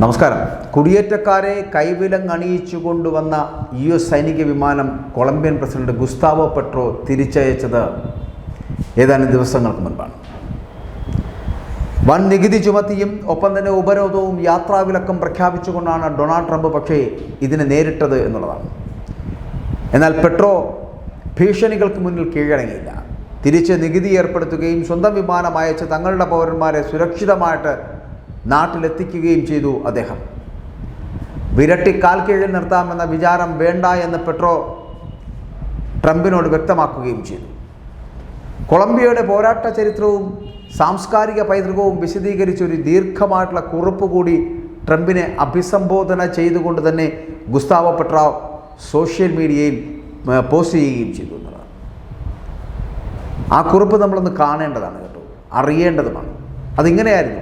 നമസ്കാരം. കുടിയേറ്റക്കാരെ കൈവിലങ്ങണിയിച്ചു കൊണ്ടുവന്ന US സൈനിക വിമാനം കൊളംബിയൻ പ്രസിഡന്റ് ഗുസ്താവോ പെട്രോ തിരിച്ചയച്ചത് ഏതാനും ദിവസങ്ങൾക്ക് മുൻപാണ്. വൻ നികുതി ചുമത്തിയും ഒപ്പം തന്നെ ഉപരോധവും യാത്രാവിലക്കം പ്രഖ്യാപിച്ചുകൊണ്ടാണ് ഡൊണാൾഡ് ട്രംപ് പക്ഷേ ഇതിനെ നേരിട്ടത് എന്നുള്ളതാണ്. എന്നാൽ പെട്രോ ഭീഷണികൾക്ക് മുന്നിൽ കീഴടങ്ങിയില്ല. തിരിച്ച് നികുതി ഏർപ്പെടുത്തുകയും സ്വന്തം വിമാനം അയച്ച് തങ്ങളുടെ പൗരന്മാരെ സുരക്ഷിതമായിട്ട് നാട്ടിലെത്തിക്കുകയും ചെയ്തു. അദ്ദേഹം വിരട്ടി കാൽ കീഴിൽ നിർത്താമെന്ന വിചാരം വേണ്ട എന്ന് പെട്രോ ട്രംപിനോട് വ്യക്തമാക്കുകയും ചെയ്തു. കൊളംബിയയുടെ പോരാട്ട ചരിത്രവും സാംസ്കാരിക പൈതൃകവും വിശദീകരിച്ചൊരു ദീർഘമായിട്ടുള്ള കുറിപ്പ് കൂടി ട്രംപിനെ അഭിസംബോധന ചെയ്തുകൊണ്ട് തന്നെ ഗുസ്താവോ പെട്രോ സോഷ്യൽ മീഡിയയിൽ പോസ്റ്റ് ചെയ്യുകയും ചെയ്തു എന്നുള്ളതാണ്. ആ കുറിപ്പ് നമ്മളൊന്ന് കാണേണ്ടതാണ് കേട്ടോ, അറിയേണ്ടതുമാണ്. അതിങ്ങനെയായിരുന്നു: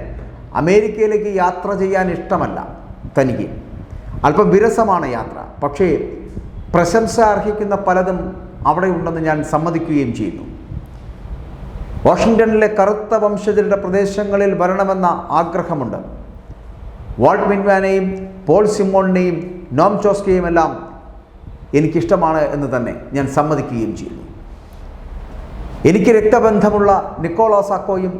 അമേരിക്കയിലേക്ക് യാത്ര ചെയ്യാൻ ഇഷ്ടമല്ല തനിക്ക്, അല്പം വിരസമാണ് യാത്ര, പക്ഷേ പ്രശംസ അർഹിക്കുന്ന പലതും അവിടെ ഉണ്ടെന്ന് ഞാൻ സമ്മതിക്കുകയും ചെയ്യുന്നു. വാഷിങ്ടണിലെ കറുത്ത വംശജരുടെ പ്രദേശങ്ങളിൽ വരണമെന്ന ആഗ്രഹമുണ്ട്. വാൾട്ട് വിറ്റ്മാനെയും പോൾ സിമോണിനെയും നോം ചോസ്കിയെയും എല്ലാം എനിക്കിഷ്ടമാണ് എന്ന് തന്നെ ഞാൻ സമ്മതിക്കുകയും ചെയ്യുന്നു. എനിക്ക് രക്തബന്ധമുള്ള നിക്കോളാസ് സാക്കോയും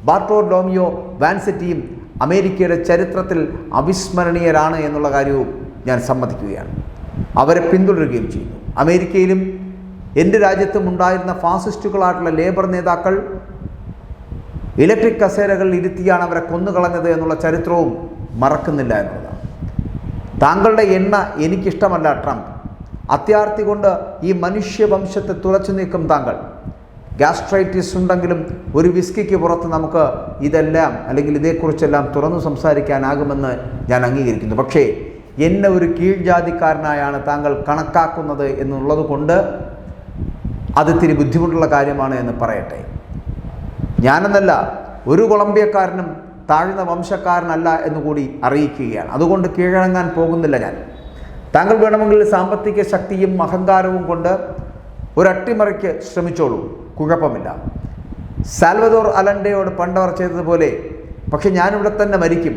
ബാർട്ടോലോമിയോ വാൻസെറ്റിയും അമേരിക്കയുടെ ചരിത്രത്തിൽ അവിസ്മരണീയരാണ് എന്നുള്ള കാര്യവും ഞാൻ സമ്മതിക്കുകയാണ്. അവരെ പിന്തുടരുകയും ചെയ്യുന്നു. അമേരിക്കയിലും എൻ്റെ രാജ്യത്തും ഉണ്ടായിരുന്ന ഫാസിസ്റ്റുകളായിട്ടുള്ള ലേബർ നേതാക്കൾ ഇലക്ട്രിക് കസേരകളിൽ ഇരുത്തിയാണ് അവരെ കൊന്നുകളഞ്ഞത് എന്നുള്ള ചരിത്രവും മറക്കുന്നില്ല എന്നുള്ളതാണ്. താങ്കളുടെ എണ്ണ എനിക്കിഷ്ടമല്ല ട്രംപ്. അത്യാർത്തി കൊണ്ട് ഈ മനുഷ്യവംശത്തെ തുറച്ചു നീക്കും താങ്കൾ. ഗ്യാസ്ട്രൈറ്റിസ് ഉണ്ടെങ്കിലും ഒരു വിസ്കിക്ക് പുറത്ത് നമുക്ക് ഇതെല്ലാം അല്ലെങ്കിൽ ഇതേക്കുറിച്ചെല്ലാം തുറന്നു സംസാരിക്കാനാകുമെന്ന് ഞാൻ അംഗീകരിക്കുന്നു. പക്ഷേ എന്നെ ഒരു കീഴ്ജാതിക്കാരനായാണ് താങ്കൾ കണക്കാക്കുന്നത് എന്നുള്ളത് കൊണ്ട് അത് ഇത്തിരി ബുദ്ധിമുട്ടുള്ള കാര്യമാണ് എന്ന് പറയട്ടെ. ഞാനെന്നല്ല, ഒരു കൊളംബിയക്കാരനും താഴ്ന്ന വംശക്കാരനല്ല എന്നുകൂടി അറിയിക്കുകയാണ്. അതുകൊണ്ട് കീഴടങ്ങാൻ പോകുന്നില്ല ഞാൻ. താങ്കൾ വേണമെങ്കിൽ സാമ്പത്തിക ശക്തിയും അഹങ്കാരവും കൊണ്ട് ഒരു അട്ടിമറിക്ക് ശ്രമിച്ചോളൂ, കുഴപ്പമില്ല. സാൽവദോർ അലൻഡയോട് പണ്ടവർ ചെയ്തതുപോലെ. പക്ഷെ ഞാനിവിടെ തന്നെ മരിക്കും.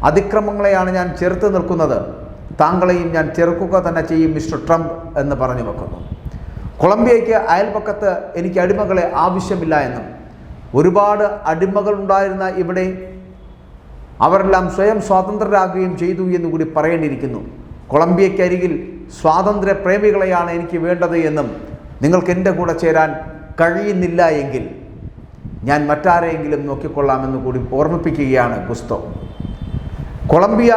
അതിക്രമങ്ങളെയാണ് ഞാൻ ചെറുത്ത് നിൽക്കുന്നത്, താങ്കളെയും ഞാൻ ചെറുക്കുക തന്നെ ചെയ്യും മിസ്റ്റർ ട്രംപ് എന്ന് പറഞ്ഞു വെക്കുന്നു. കൊളംബിയയ്ക്ക് അയൽപക്കത്ത് എനിക്ക് അടിമകളെ ആവശ്യമില്ല എന്നും ഒരുപാട് അടിമകളുണ്ടായിരുന്ന ഇവിടെ അവരെല്ലാം സ്വയം സ്വാതന്ത്ര്യരാകുകയും ചെയ്തു എന്നുകൂടി പറയേണ്ടിയിരിക്കുന്നു. കൊളംബിയയ്ക്കരികിൽ സ്വാതന്ത്ര്യ പ്രേമികളെയാണ് എനിക്ക് വേണ്ടത് എന്നും നിങ്ങൾക്ക് എൻ്റെ കൂടെ ചേരാൻ കഴിയുന്നില്ല എങ്കിൽ ഞാൻ മറ്റാരെയെങ്കിലും നോക്കിക്കൊള്ളാമെന്ന് കൂടി ഓർമ്മിപ്പിക്കുകയാണ് ഗുസ്തോ. കൊളംബിയ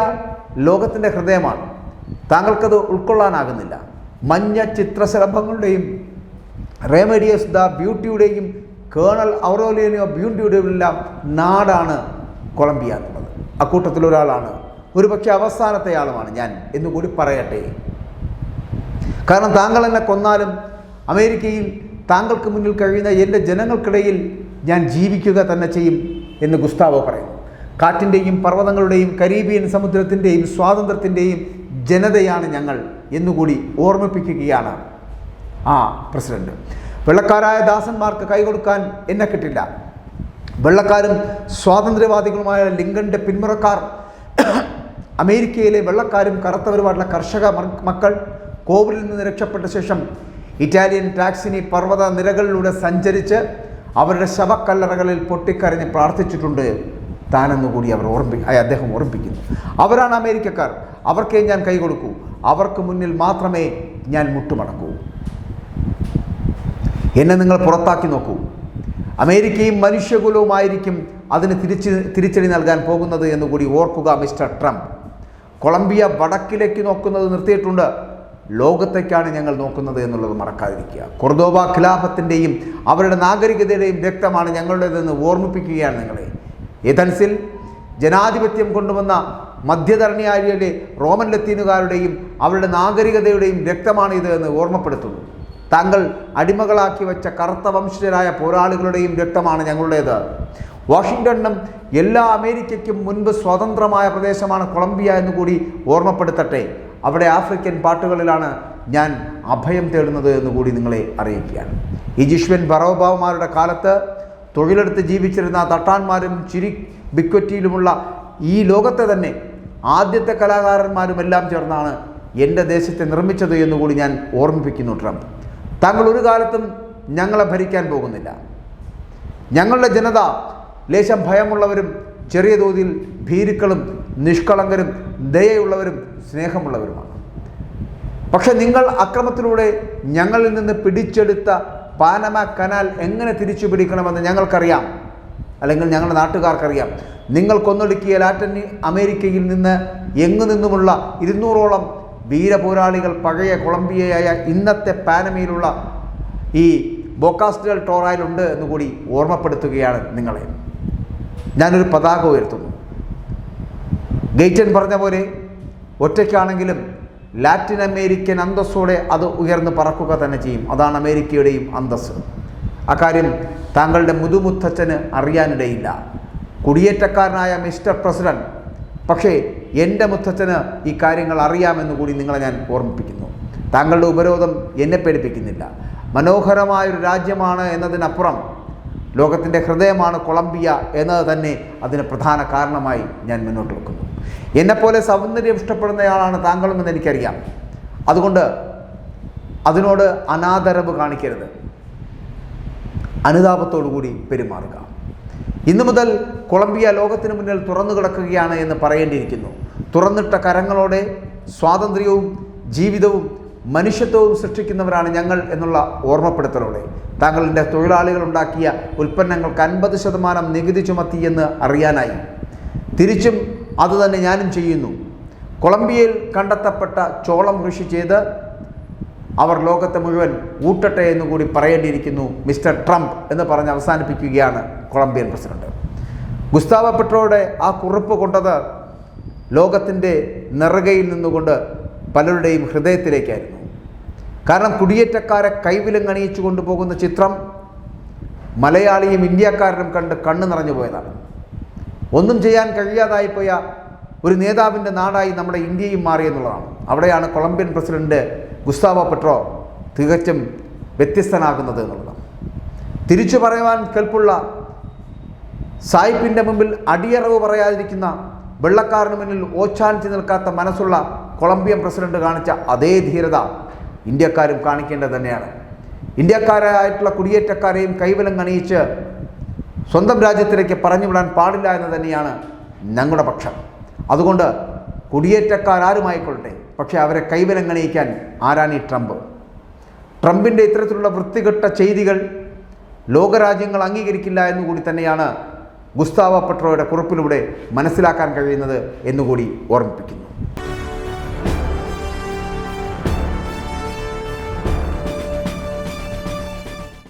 ലോകത്തിൻ്റെ ഹൃദയമാണ്. താങ്കൾക്കത് ഉൾക്കൊള്ളാനാകുന്നില്ല. മഞ്ഞ ചിത്രശലഭങ്ങളുടെയും റേമഡിയസ് ദ ബ്യൂട്ടിയുടെയും കേണൽ ഔറേലിയനോ ബ്യൂട്ടിയുടെയും എല്ലാം നാടാണ് കൊളംബിയ എന്നുള്ളത്. അക്കൂട്ടത്തിലൊരാളാണ്, ഒരുപക്ഷെ അവസാനത്തെ ആളുമാണ് ഞാൻ എന്നുകൂടി പറയട്ടെ. കാരണം താങ്കൾ എന്നെ കൊന്നാലും അമേരിക്കയിൽ താങ്കൾക്ക് മുന്നിൽ കഴിയുന്ന എൻ്റെ ജനങ്ങൾക്കിടയിൽ ഞാൻ ജീവിക്കുക തന്നെ ചെയ്യും എന്ന് ഗുസ്താവോ പറയുന്നു. കാറ്റിൻ്റെയും പർവ്വതങ്ങളുടെയും കരീബിയൻ സമുദ്രത്തിൻ്റെയും സ്വാതന്ത്ര്യത്തിൻ്റെയും ജനതയാണ് ഞങ്ങൾ എന്നുകൂടി ഓർമ്മിപ്പിക്കുകയാണ് ആ പ്രസിഡന്റ്. വെള്ളക്കാരായ ദാസന്മാർക്ക് കൈകൊടുക്കാൻ എന്നെ കിട്ടില്ല. വെള്ളക്കാരും സ്വാതന്ത്ര്യവാദികളുമായ ലിങ്കന്റെ പിന്മുറക്കാർ, അമേരിക്കയിലെ വെള്ളക്കാരും കറുത്തവരുമായിട്ടുള്ള കർഷക മക്കൾ കോവിഡിൽ നിന്ന് രക്ഷപ്പെട്ട ശേഷം ഇറ്റാലിയൻ ടാക്സിനി പർവ്വത നിരകളിലൂടെ സഞ്ചരിച്ച് അവരുടെ ശവക്കല്ലറകളിൽ പൊട്ടിക്കരഞ്ഞ് പ്രാർത്ഥിച്ചിട്ടുണ്ട് താനെന്നുകൂടി അദ്ദേഹം ഓർമ്മിപ്പിക്കുന്നു. അവരാണ് അമേരിക്കക്കാർ. അവർക്കേ ഞാൻ കൈ കൊടുക്കൂ. അവർക്ക് മുന്നിൽ മാത്രമേ ഞാൻ മുട്ടുമടക്കൂ. എന്നെ നിങ്ങൾ പുറത്താക്കി നോക്കൂ. അമേരിക്കയും മനുഷ്യകുലവുമായിരിക്കും അതിന് തിരിച്ചടി നൽകാൻ പോകുന്നത് എന്നുകൂടി ഓർക്കുക മിസ്റ്റർ ട്രംപ്. കൊളംബിയ വടക്കിലേക്ക് നോക്കുന്നത് നിർത്തിയിട്ടുണ്ട്. ലോകത്തേക്കാണ് ഞങ്ങൾ നോക്കുന്നത് എന്നുള്ളത് മറക്കാതിരിക്കുക. കൊർദോബ ഖിലാഫത്തിൻ്റെയും അവരുടെ നാഗരികതയുടെയും രക്തമാണ് ഞങ്ങളുടേതെന്ന് ഓർമ്മിപ്പിക്കുകയാണ് നിങ്ങളെ. ഏഥൻസിൽ ജനാധിപത്യം കൊണ്ടുവന്ന മധ്യധരണിയാരിയിലെ റോമൻ ലത്തീനുകാരുടെയും അവരുടെ നാഗരികതയുടെയും രക്തമാണ് ഇത് എന്ന് ഓർമ്മപ്പെടുത്തുന്നു. താങ്കൾ അടിമകളാക്കി വെച്ച കറുത്ത വംശജരായ പോരാളികളുടെയും രക്തമാണ് ഞങ്ങളുടേത്. വാഷിങ്ടണിനും എല്ലാ അമേരിക്കയ്ക്കും മുൻപ് സ്വതന്ത്രമായ പ്രദേശമാണ് കൊളംബിയ എന്നുകൂടി ഓർമ്മപ്പെടുത്തട്ടെ. അവിടെ ആഫ്രിക്കൻ പാട്ടുകളിലാണ് ഞാൻ അഭയം തേടുന്നത് എന്നുകൂടി നിങ്ങളെ അറിയിക്കുകയാണ്. ഈജിപ്ഷ്യൻ ഫറോവമാരുടെ കാലത്ത് തൊഴിലെടുത്ത് ജീവിച്ചിരുന്ന തട്ടാന്മാരും ചിരി ബിക്വറ്റിയിലുമുള്ള ഈ ലോകത്തെ തന്നെ ആദ്യത്തെ കലാകാരന്മാരും എല്ലാം ചേർന്നാണ് എൻ്റെ ദേശത്തെ നിർമ്മിച്ചത് എന്നുകൂടി ഞാൻ ഓർമ്മിപ്പിക്കുന്നു ട്രംപ്. താങ്കൾ ഒരു കാലത്തും ഞങ്ങളെ ഭരിക്കാൻ പോകുന്നില്ല. ഞങ്ങളുടെ ജനത ലേശം ഭയമുള്ളവരും ചെറിയ തോതിൽ ഭീരുക്കളും നിഷ്കളങ്കരും ദയയുള്ളവരും സ്നേഹമുള്ളവരുമാണ്. പക്ഷെ നിങ്ങൾ അക്രമത്തിലൂടെ ഞങ്ങളിൽ നിന്ന് പിടിച്ചെടുത്ത പാനമ കനാൽ എങ്ങനെ തിരിച്ചു പിടിക്കണമെന്ന് ഞങ്ങൾക്കറിയാം, അല്ലെങ്കിൽ ഞങ്ങളുടെ നാട്ടുകാർക്കറിയാം. നിങ്ങൾ കൊന്നൊടുക്കിയ ലാറ്റിൻ അമേരിക്കയിൽ നിന്ന് എങ്ങു നിന്നുമുള്ള 200ഓളം വീരപോരാളികൾ പഴയ കൊളംബിയയായ ഇന്നത്തെ പാനമയിലുള്ള ഈ ബൊക്കാസ് ഡെൽ ടോറയിലുണ്ട് എന്നുകൂടി ഓർമ്മപ്പെടുത്തുകയാണ് നിങ്ങളെ. ഞാനൊരു പതാക ഉയർത്തുന്നു. ഗെയ്റ്റൻ പറഞ്ഞ പോലെ ഒറ്റയ്ക്കാണെങ്കിലും ലാറ്റിൻ അമേരിക്കൻ അന്തസ്സോടെ അത് ഉയർന്ന് പറക്കുക തന്നെ ചെയ്യും. അതാണ് അമേരിക്കയുടെയും അന്തസ്സ്. അക്കാര്യം താങ്കളുടെ മുതുമുത്തച്ഛന് അറിയാനിടയില്ല, കുടിയേറ്റക്കാരനായ മിസ്റ്റർ പ്രസിഡന്റ്. പക്ഷേ എൻ്റെ മുത്തച്ഛന് ഈ കാര്യങ്ങൾ അറിയാമെന്ന് കൂടി നിങ്ങളെ ഞാൻ ഓർമ്മിപ്പിക്കുന്നു. താങ്കളുടെ ഉപരോധം എന്നെ പേടിപ്പിക്കുന്നില്ല. മനോഹരമായൊരു രാജ്യമാണ് എന്നതിനപ്പുറം ലോകത്തിൻ്റെ ഹൃദയമാണ് കൊളംബിയ എന്നത് തന്നെ അതിന് പ്രധാന കാരണമായി ഞാൻ മുന്നോട്ട് വെക്കുന്നു. എന്നെപ്പോലെ സൗന്ദര്യം ഇഷ്ടപ്പെടുന്നയാളാണ് താങ്കളുമെന്ന് എനിക്കറിയാം. അതുകൊണ്ട് അതിനോട് അനാദരവ് കാണിക്കരുത്, അനുതാപത്തോടു കൂടി പെരുമാറുക. ഇന്നു മുതൽ കൊളംബിയ ലോകത്തിന് മുന്നിൽ തുറന്നു കിടക്കുകയാണ് എന്ന് പറയേണ്ടിയിരിക്കുന്നു. തുറന്നിട്ട കരങ്ങളോടെ സ്വാതന്ത്ര്യവും ജീവിതവും മനുഷ്യത്വവും സൃഷ്ടിക്കുന്നവരാണ് ഞങ്ങൾ എന്നുള്ള ഓർമ്മപ്പെടുത്തലോടെ താങ്കളുടെ തൊഴിലാളികൾ ഉണ്ടാക്കിയ ഉൽപ്പന്നങ്ങൾക്ക് 50% നികുതി ചുമത്തി എന്ന് അറിയാനായി. തിരിച്ചും അതുതന്നെ ഞാനും ചെയ്യുന്നു. കൊളംബിയയിൽ കണ്ടെത്തപ്പെട്ട ചോളം കൃഷി ചെയ്ത് അവർ ലോകത്തെ മുഴുവൻ ഊട്ടട്ടെ എന്നുകൂടി പറയേണ്ടിയിരിക്കുന്നു മിസ്റ്റർ ട്രംപ് എന്ന് പറഞ്ഞ് അവസാനിപ്പിക്കുകയാണ് കൊളംബിയൻ പ്രസിഡന്റ്. ഗുസ്താവോ പെട്രോയുടെ ആ കുറിപ്പ് കൊണ്ടത് ലോകത്തിൻ്റെ നെറുകയിൽ നിന്നുകൊണ്ട് പലരുടെയും ഹൃദയത്തിലേക്കായിരുന്നു. കാരണം കുടിയേറ്റക്കാരെ കൈവിലങ്ങണിയിച്ചു കൊണ്ടുപോകുന്ന ചിത്രം മലയാളിയും ഇന്ത്യക്കാരനും കണ്ട് കണ്ണു നിറഞ്ഞു പോയതാണ്. ഒന്നും ചെയ്യാൻ കഴിയാതായിപ്പോയ ഒരു നേതാവിൻ്റെ നാടായി നമ്മുടെ ഇന്ത്യയും മാറിയെന്നുള്ളതാണ്. അവിടെയാണ് കൊളംബിയൻ പ്രസിഡന്റ് ഗുസ്താവോ പെട്രോ തികച്ചും വ്യത്യസ്തനാകുന്നത് എന്നുള്ളതാണ്. തിരിച്ചു പറയുവാൻ കെൽപ്പുള്ള, സായിപ്പിൻ്റെ മുമ്പിൽ അടിയറവ് പറയാതിരിക്കുന്ന, വെള്ളക്കാരന് മുന്നിൽ ഓച്ചാനിച്ച് നിൽക്കാത്ത മനസ്സുള്ള കൊളംബിയൻ പ്രസിഡന്റ് കാണിച്ച അതേ ധീരത ഇന്ത്യക്കാരും കാണിക്കേണ്ടത് തന്നെയാണ്. ഇന്ത്യക്കാരായിട്ടുള്ള കുടിയേറ്റക്കാരെയും കൈവലം കണിയിച്ച് സ്വന്തം രാജ്യത്തിലേക്ക് പറഞ്ഞുവിടാൻ പാടില്ല എന്ന് തന്നെയാണ് ഞങ്ങളുടെ പക്ഷം. അതുകൊണ്ട് കുടിയേറ്റക്കാരാരുമായിക്കൊള്ളട്ടെ, പക്ഷേ അവരെ കൈവലം കണിയിക്കാൻ ആരാണ് ഈ ട്രംപ്? ട്രംപിൻ്റെ ഇത്തരത്തിലുള്ള വൃത്തികെട്ട ചെയ്തികൾ ലോകരാജ്യങ്ങൾ അംഗീകരിക്കില്ല എന്നുകൂടി തന്നെയാണ് ഗുസ്താവോ പെട്രോയുടെ കുറിപ്പിലൂടെ മനസ്സിലാക്കാൻ കഴിയുന്നത് എന്നുകൂടി ഓർമ്മിപ്പിക്കുന്നു.